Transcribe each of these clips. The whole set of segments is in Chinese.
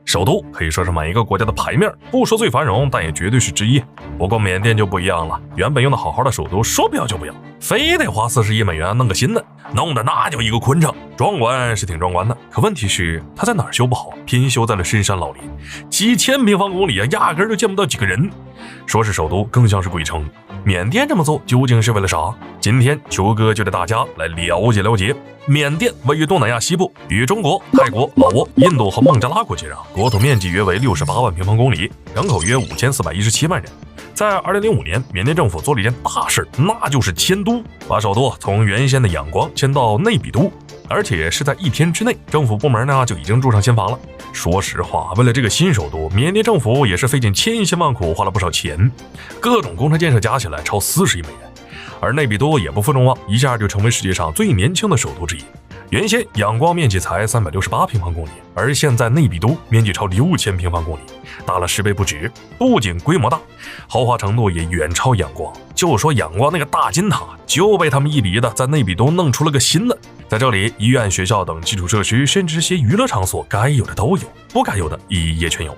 首都可以说是每一个国家的牌面，不说最繁荣，但也绝对是之一。不过缅甸就不一样了，原本用的好好的首都说不要就不要，非得花40亿美元弄个新的，弄的那就一个昆城。壮观是挺壮观的，可问题是它在哪儿修不好，偏修在了深山老林，几千平方公里啊，压根儿就见不到几个人。说是首都，更像是鬼城。缅甸这么做究竟是为了啥？今天球哥就带大家来了解了解。缅甸位于东南亚西部，与中国、泰国、老挝、印度和孟加拉国接壤，国土面积约为68万平方公里，人口约5417万人。在2005年，缅甸政府做了一件大事，那就是迁都，把首都从原先的仰光迁到内比都，而且是在1天之内，政府部门呢就已经住上新房了。说实话，为了这个新首都，缅甸政府也是费尽千辛万苦，花了不少钱，各种工程建设加起来超40亿美元。而内比都也不负众望，一下就成为世界上最年轻的首都之一。原先仰光面积才368平方公里，而现在内比都面积超6000平方公里，大了10倍不止。不仅规模大，豪华程度也远超仰光。就说仰光那个大金塔，就被他们一笔的在内比都弄出了个新的。在这里，医院、学校等基础设施，甚至些娱乐场所，该有的都有，不该有的也全有。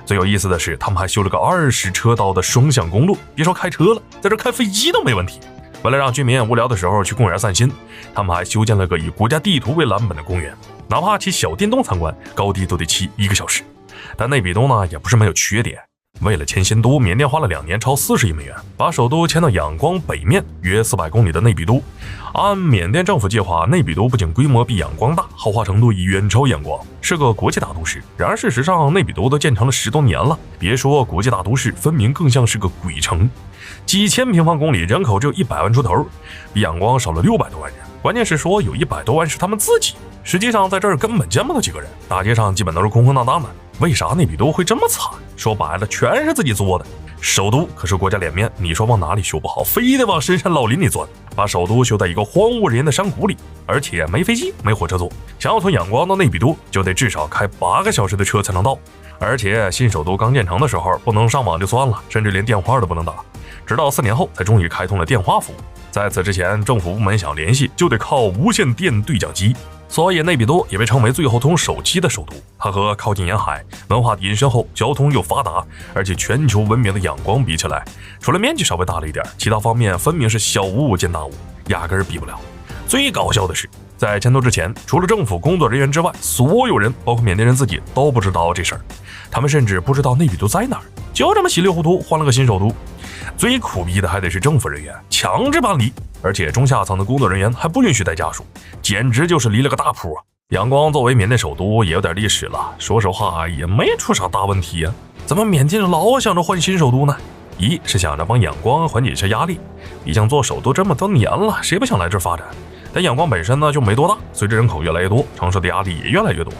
最有意思的是，他们还修了个20车道的双向公路，别说开车了，在这开飞机都没问题。为了让居民无聊的时候去公园散心，他们还修建了个以国家地图为蓝本的公园，哪怕骑小电动参观，高低都得骑1个小时。但内比都呢也不是没有缺点，为了迁新都，缅甸花了2年超40亿美元，把首都迁到仰光北面约400公里的内比都。按缅甸政府计划，内比都不仅规模比仰光大，豪华程度也远超仰光，是个国际大都市。然而事实上，内比都都建成了10多年了，别说国际大都市，分明更像是个鬼城。几千平方公里，人口只有100万出头，比仰光少了600多万人。关键是说有100多万是他们自己，实际上在这儿根本见不到几个人，大街上基本都是空空荡荡的。为啥内比都会这么惨？说白了，全是自己作的。首都可是国家脸面，你说往哪里修不好，非得往深山老林里钻，把首都修在一个荒无人烟的山谷里，而且没飞机，没火车坐，想要从仰光到内比都，就得至少开8个小时的车才能到。而且新首都刚建成的时候，不能上网就算了，甚至连电话都不能打，直到4年后才终于开通了电话服务。在此之前，政府部门想联系就得靠无线电对讲机，所以内比都也被称为最后通手机的首都。它和靠近沿海、文化底蕴深厚、交通又发达，而且全球闻名的仰光比起来，除了面积稍微大了一点，其他方面分明是小巫见大巫，压根儿比不了。最搞笑的是，在迁都之前，除了政府工作人员之外，所有人，包括缅甸人自己，都不知道这事儿。他们甚至不知道内比都在哪儿，就这么稀里糊涂换了个新首都。最苦逼的还得是政府人员强制搬离，而且中下层的工作人员还不允许带家属，简直就是离了个大谱啊！仰光作为缅甸首都也有点历史了，说实话也没出啥大问题啊。怎么缅甸老想着换新首都呢？一是想着帮仰光缓解一下压力，毕竟做首都这么多年了，谁不想来这儿发展？但仰光本身呢就没多大，随着人口越来越多，承受的压力也越来越多。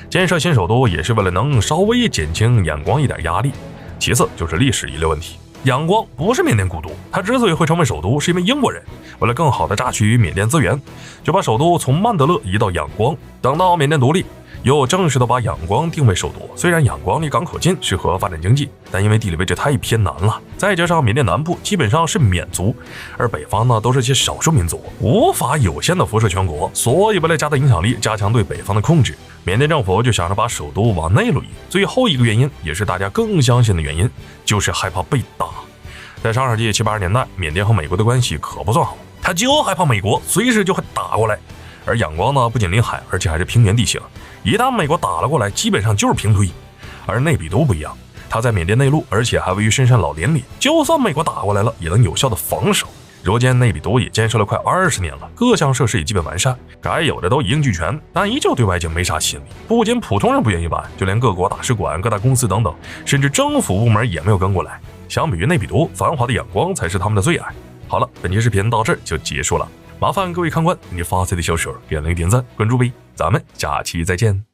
建设新首都也是为了能稍微减轻仰光一点压力。其次就是历史遗留问题，仰光不是缅甸古都，它之所以会成为首都，是因为英国人为了更好的榨取缅甸资源，就把首都从曼德勒移到仰光。等到缅甸独立，又正式的把仰光定为首都。虽然仰光离港口近，适合发展经济，但因为地理位置太偏南了，再加上缅甸南部基本上是缅族，而北方呢都是些少数民族，无法有限的辐射全国，所以为了加大影响力，加强对北方的控制，缅甸政府就想着把首都往内陆移。最后一个原因，也是大家更相信的原因，就是害怕被打。在上世纪70、80年代，缅甸和美国的关系可不算好，他就害怕美国随时就会打过来。而仰光呢，不仅临海，而且还是平原地形，一旦美国打了过来，基本上就是平推。而内比都不一样，它在缅甸内陆，而且还位于深山老林里，就算美国打过来了，也能有效的防守。如今内比都也建设了快20年了，各项设施也基本完善，该有的都一应俱全，但依旧对外境没啥吸引力。不仅普通人不愿意搬，就连各国大使馆、各大公司等等，甚至政府部门也没有跟过来。相比于内比都，繁华的仰光才是他们的最爱。好了，本期视频到这儿就结束了，麻烦各位看官，你发财的小手给了一个点赞、关注呗，咱们下期再见。